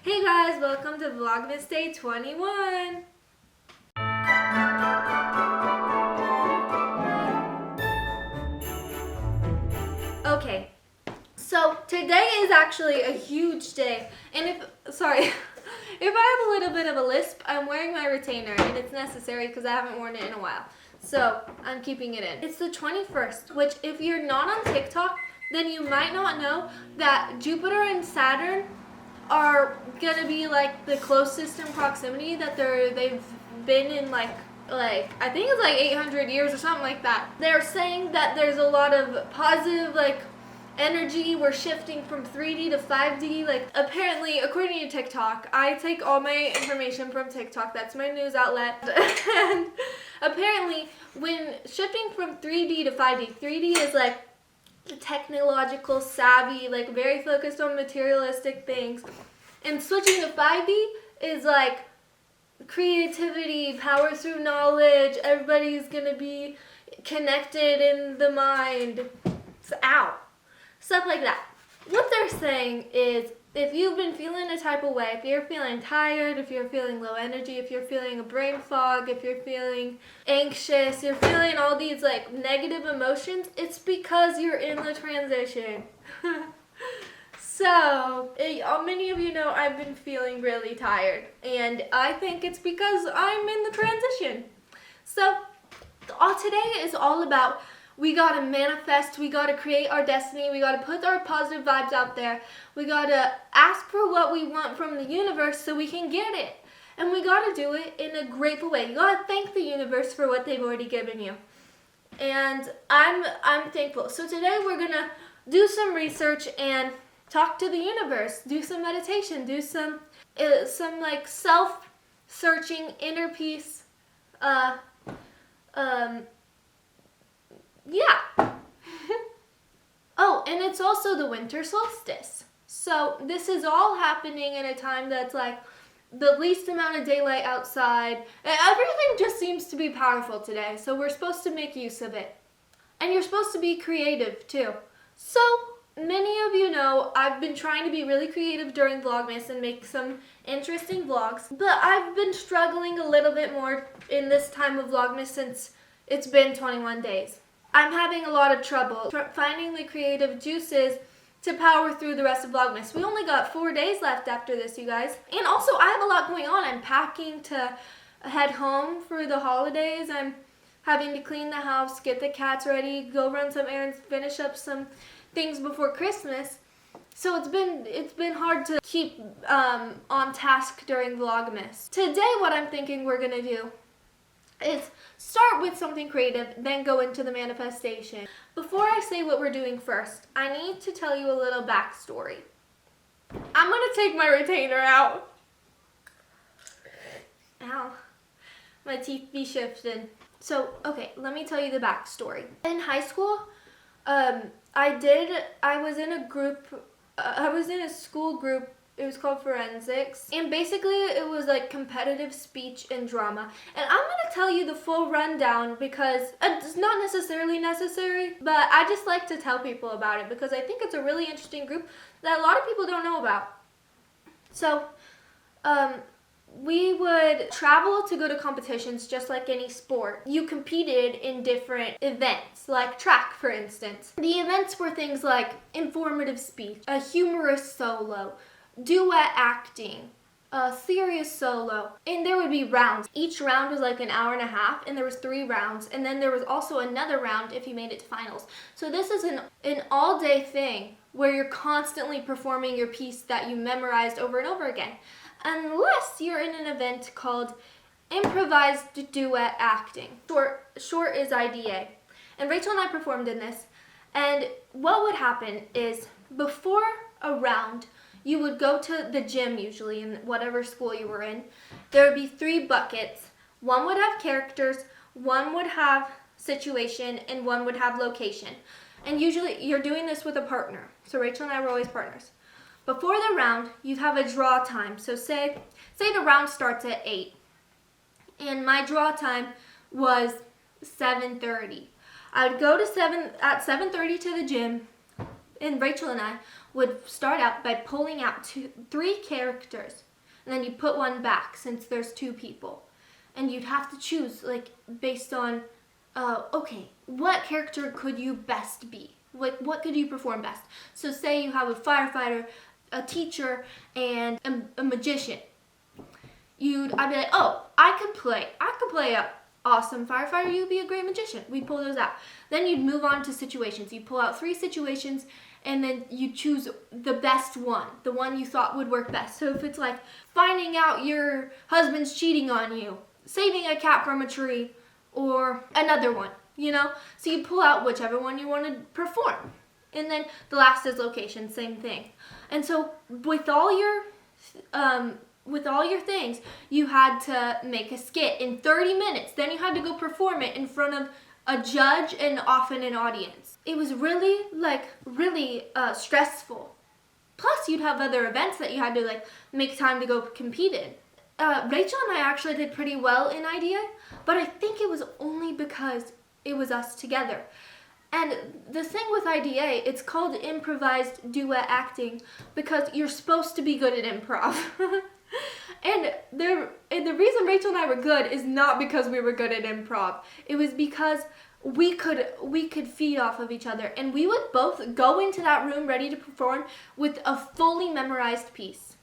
Hey guys, welcome to Vlogmas Day 21. Okay, so today is actually a huge day, and if I have a little bit of a lisp, I'm wearing my retainer, and it's necessary because I haven't worn it in a while, so I'm keeping it in. It's the 21st, which if you're not on TikTok, then you might not know that Jupiter and Saturn are gonna be like the closest in proximity that they've been in like I think it's like 800 years or something like that. They're saying that there's a lot of positive energy. We're shifting from 3D to 5D. Apparently, according to TikTok, I take all my information from TikTok. That's my news outlet. And apparently, when shifting from 3D to 5D, 3D is like the technological savvy, very focused on materialistic things. And switching to 5D is like creativity, power through knowledge, everybody's gonna be connected in the mind. Stuff like that. What they're saying is if you've been feeling a type of way, if you're feeling tired, if you're feeling low energy, if you're feeling a brain fog, if you're feeling anxious, you're feeling all these negative emotions, it's because you're in the transition. So, many of you know I've been feeling really tired, and I think it's because I'm in the transition. So, today is all about we gotta manifest, we gotta create our destiny, we gotta put our positive vibes out there, we gotta ask for what we want from the universe so we can get it. And we gotta do it in a grateful way. You gotta thank the universe for what they've already given you. And I'm thankful. So today we're gonna do some research and talk to the universe, do some meditation, do some self-searching inner peace. Yeah. Oh, and it's also the winter solstice. So this is all happening in a time that's the least amount of daylight outside. Everything just seems to be powerful today. So we're supposed to make use of it. And you're supposed to be creative too. So many of you know I've been trying to be really creative during Vlogmas and make some interesting vlogs. But I've been struggling a little bit more in this time of Vlogmas since it's been 21 days. I'm having a lot of trouble finding the creative juices to power through the rest of Vlogmas. We only got 4 days left after this, you guys. And also, I have a lot going on. I'm packing to head home for the holidays. I'm having to clean the house, get the cats ready, go run some errands, finish up some things before Christmas. So it's been hard to keep on task during Vlogmas. Today, what I'm thinking we're gonna do is start with something creative, then go into the manifestation. Before I say what we're doing first, I need to tell you a little backstory. I'm gonna take my retainer out. Ow. My teeth be shifted. So, okay, let me tell you the backstory. In high school, I was in a school group. It was called Forensics, and basically it was competitive speech and drama. And I'm gonna tell you the full rundown because it's not necessarily necessary, but I just like to tell people about it because I think it's a really interesting group that a lot of people don't know about. So, we would travel to go to competitions just like any sport. You competed in different events, like track, for instance. The events were things like informative speech, a humorous solo, duet acting, a serious solo, and there would be rounds. Each round was an hour and a half, and there was 3 rounds, and then there was also another round if you made it to finals. So this is an all-day thing where you're constantly performing your piece that you memorized over and over again, unless you're in an event called improvised duet acting. Short is IDA. And Rachel and I performed in this, and what would happen is before a round, you would go to the gym, usually in whatever school you were in. There would be 3 buckets. One would have characters, one would have situation, and one would have location. And usually you're doing this with a partner. So Rachel and I were always partners. Before the round, you'd have a draw time. So say the round starts at 8. And my draw time was 7:30. I would go to 7:30 to the gym, and Rachel and I would start out by pulling out three characters, and then you put one back since there's two people. And you'd have to choose, like, based on, okay, what character could you best be? Like, what could you perform best? So say you have a firefighter, a teacher, and a magician. I'd be like, oh, I could play a awesome firefighter, you'd be a great magician. We'd pull those out. Then you'd move on to situations. You'd pull out 3 situations, and then you choose the best one, the one you thought would work best. So if it's like finding out your husband's cheating on you, saving a cat from a tree, or another one, So you pull out whichever one you want to perform. And then the last is location, same thing. And so with all your things, you had to make a skit in 30 minutes. Then you had to go perform it in front of a judge and often an audience. It was really stressful. Plus, you'd have other events that you had to make time to go compete in. Rachel and I actually did pretty well in IDA, but I think it was only because it was us together. And the thing with IDA, it's called improvised duet acting because you're supposed to be good at improv. And the reason Rachel and I were good is not because we were good at improv. It was because we could feed off of each other, and we would both go into that room ready to perform with a fully memorized piece.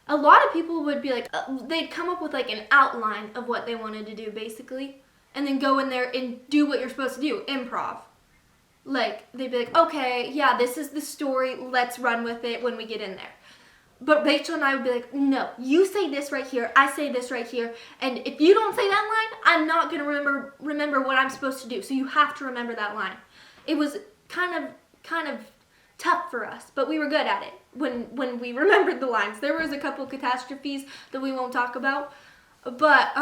A lot of people would be like, they'd come up with an outline of what they wanted to do basically, and then go in there and do what you're supposed to do, improv. They'd be like, okay, yeah, this is the story, let's run with it when we get in there. But Rachel and I would be like, no, you say this right here, I say this right here, and if you don't say that line, I'm not going to remember what I'm supposed to do, so you have to remember that line. It was kind of tough for us, but we were good at it when we remembered the lines. There was a couple catastrophes that we won't talk about, but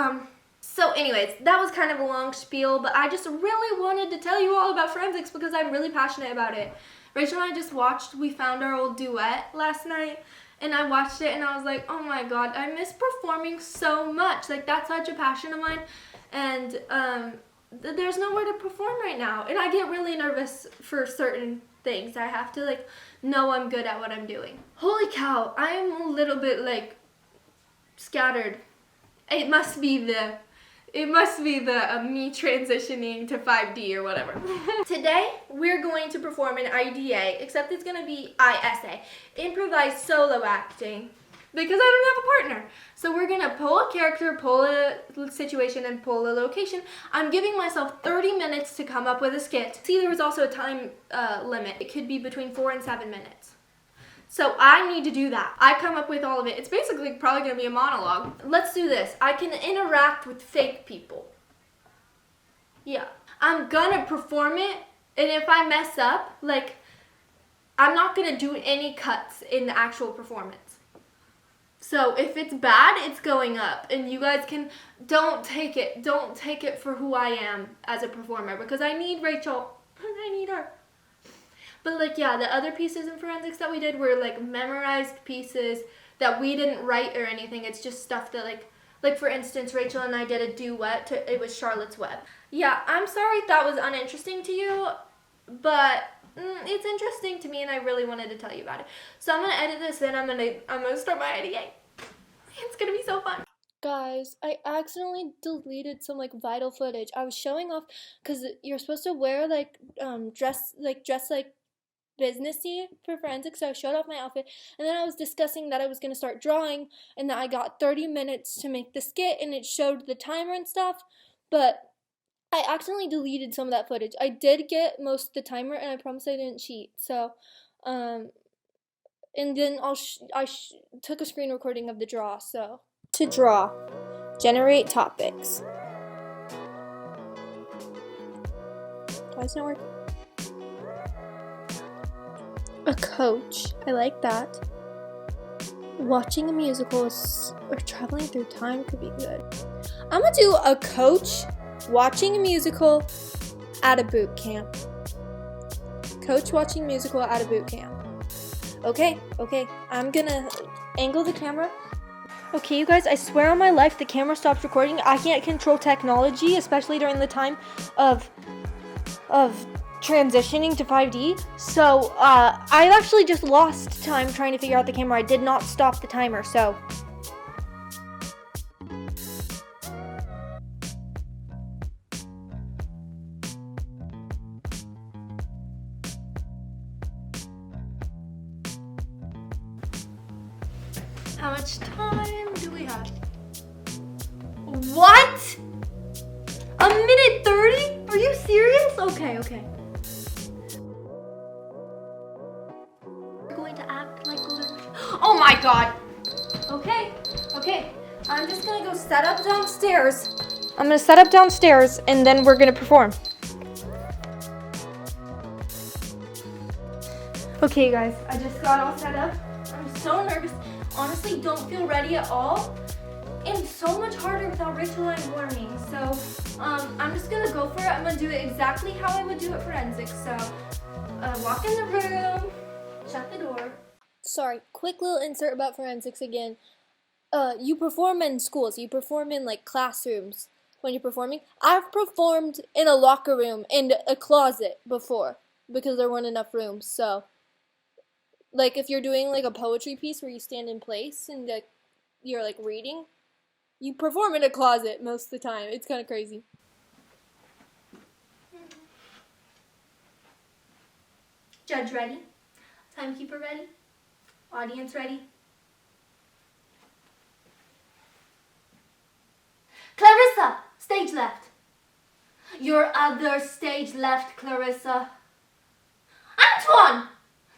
so anyways, that was kind of a long spiel, but I just really wanted to tell you all about forensics because I'm really passionate about it. Rachel and I just watched We Found Our Old Duet last night, and I watched it and I was like, oh my god, I miss performing so much. That's such a passion of mine, and there's nowhere to perform right now, and I get really nervous for certain things. I have to know I'm good at what I'm doing. Holy cow, I'm a little bit scattered. It must be the me transitioning to 5D or whatever. Today we're going to perform an IDA, except it's gonna be ISA, improvised solo acting, because I don't have a partner. So we're gonna pull a character, pull a situation, and pull a location. I'm giving myself 30 minutes to come up with a skit. See, there was also a time limit. It could be between 4 and 7 minutes. So I need to do that. I come up with all of it. It's basically probably gonna be a monologue. Let's do this. I can interact with fake people. Yeah. I'm gonna perform it, and if I mess up, I'm not gonna do any cuts in the actual performance. So if it's bad, it's going up, and you guys don't take it for who I am as a performer, because I need Rachel, I need her. But yeah, the other pieces in forensics that we did were memorized pieces that we didn't write or anything. It's just stuff that for instance, Rachel and I did a duet. It was Charlotte's Web. Yeah, I'm sorry if that was uninteresting to you, but it's interesting to me, and I really wanted to tell you about it. So I'm gonna edit this, and I'm gonna start my IDA. It's gonna be so fun. Guys, I accidentally deleted some vital footage. I was showing off because you're supposed to wear dress businessy for forensics, so I showed off my outfit, and then I was discussing that I was going to start drawing, and that I got 30 minutes to make the skit, and it showed the timer and stuff, but I accidentally deleted some of that footage. I did get most of the timer, and I promise I didn't cheat, so, and then I took a screen recording of the draw, so. To draw, generate topics. Why isn't it working? A coach. I like that. Watching a musical or traveling through time could be good. I'm gonna do a coach watching a musical at a boot camp. Coach watching musical at a boot camp. Okay. I'm gonna angle the camera. Okay, you guys, I swear on my life the camera stopped recording. I can't control technology, especially during the time of transitioning to 5D, so I actually just lost time trying to figure out the camera. I did not stop the timer, so... How much time do we have? What? A minute 30? Are you serious? Okay. We're going to act like golden... Oh my god! Okay. I'm just gonna go set up downstairs. I'm gonna set up downstairs and then we're gonna perform. Okay guys, I just got all set up. I'm so nervous. Honestly, don't feel ready at all. And so much harder without ritualized learning. So I'm just gonna go for it. I'm gonna do it exactly how I would do it forensics. So walk in the room, shut the door. Sorry, quick little insert about forensics again. You perform in schools. You perform in like classrooms when you're performing. I've performed in a locker room and a closet before because there weren't enough rooms. So like if you're doing like a poetry piece where you stand in place and like you're like reading, you perform in a closet most of the time. It's kind of crazy. Judge ready? Timekeeper ready? Audience ready? Clarissa, stage left. Your other stage left, Clarissa. Antoine!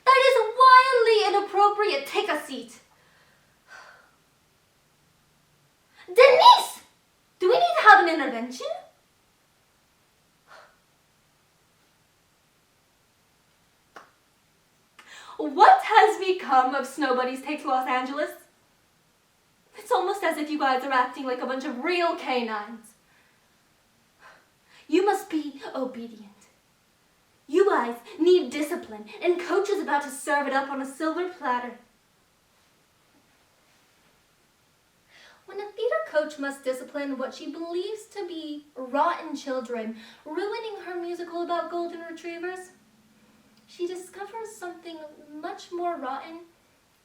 That is wildly inappropriate. Take a seat. Denise! Do we need to have an intervention? What has become of Snow Bunny's Take to Los Angeles? It's almost as if you guys are acting like a bunch of real canines. You must be obedient. You guys need discipline, and Coach is about to serve it up on a silver platter. When a theater coach must discipline what she believes to be rotten children, ruining her musical about golden retrievers, she discovers something much more rotten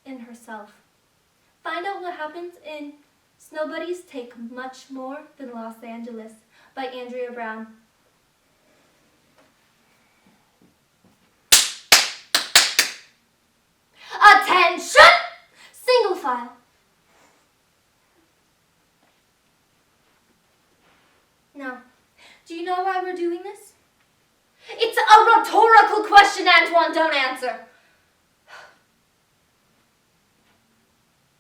in herself. Find out what happens in Snow Bunny's Take Much More Than Los Angeles by Andrea Brown. Attention! Single file. Now, do you know why we're doing this? It's a rhetorical question, Antoine, don't answer.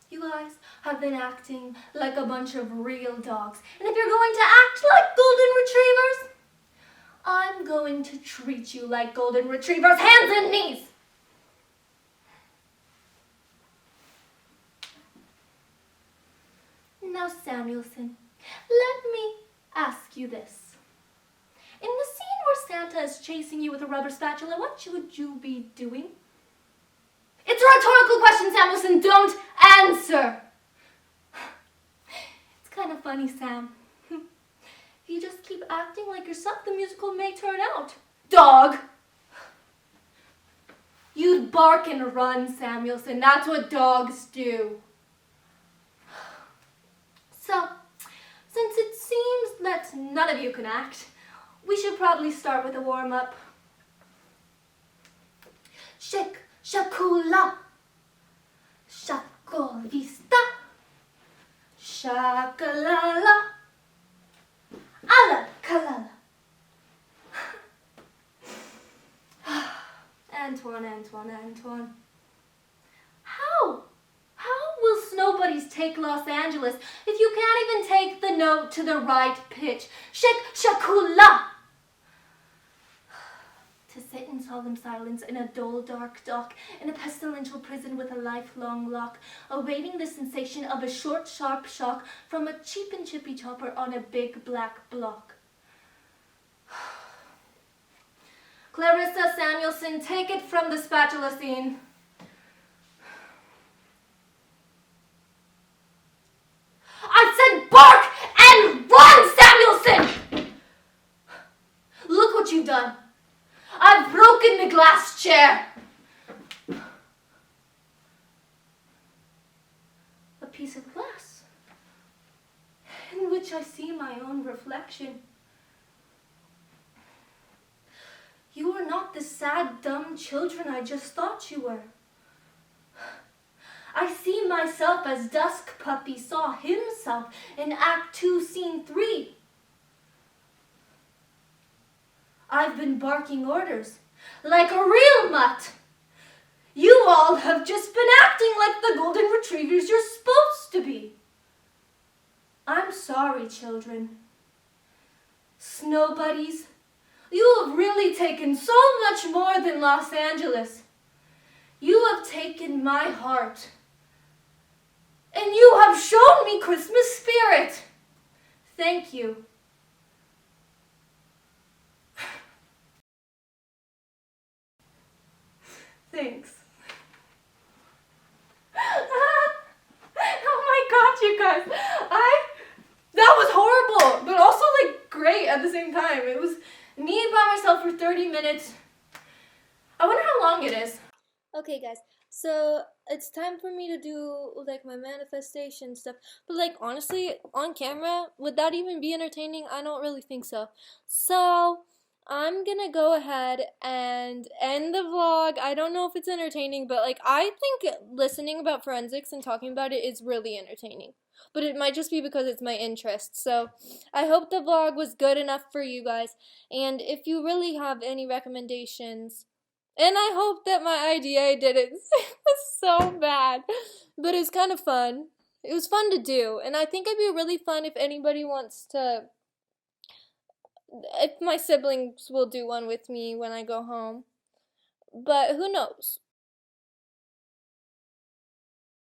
You guys have been acting like a bunch of real dogs. And if you're going to act like golden retrievers, I'm going to treat you like golden retrievers, hands and knees. Now, Samuelson, let me ask you this. In the scene where Santa is chasing you with a rubber spatula, what would you be doing? It's a rhetorical question, Samuelson. Don't answer. It's kind of funny, Sam. If you just keep acting like yourself, the musical may turn out. Dog. You'd bark and run, Samuelson. That's what dogs do. So, since it seems that none of you can act, we should probably start with a warm-up. Shake, shakula, shako vista, shakalala, ala kalala. Antoine. How will Snow Bunnies take Los Angeles if you can't even take the note to the right pitch? Shake, shakula. To sit in solemn silence in a dull, dark dock, in a pestilential prison with a lifelong lock, awaiting the sensation of a short, sharp shock from a cheap and chippy chopper on a big black block. Clarissa Samuelson, take it from the spatula scene. I said bark and run, Samuelson! Look what you've done. I've glass chair. A piece of glass in which I see my own reflection. You are not the sad, dumb children I just thought you were. I see myself as Dusk Puppy saw himself in Act 2, Scene 3. I've been barking orders like a real mutt. You all have just been acting like the golden retrievers you're supposed to be. I'm sorry, children. Snow buddies, you have really taken so much more than Los Angeles. You have taken my heart. And you have shown me Christmas spirit. Thank you. Thanks. Oh my God, you guys. That was horrible, but also like great at the same time. It was me by myself for 30 minutes. I wonder how long it is. Okay, guys. So it's time for me to do like my manifestation stuff. But like honestly, on camera, would that even be entertaining? I don't really think so. So I'm gonna go ahead and end the vlog. I don't know if it's entertaining, but like I think listening about forensics and talking about it is really entertaining. But it might just be because it's my interest. So I hope the vlog was good enough for you guys. And if you really have any recommendations, and I hope that my idea didn't was so bad, but it was kind of fun. It was fun to do, and I think it'd be really fun if anybody wants to, if my siblings will do one with me when I go home. But who knows?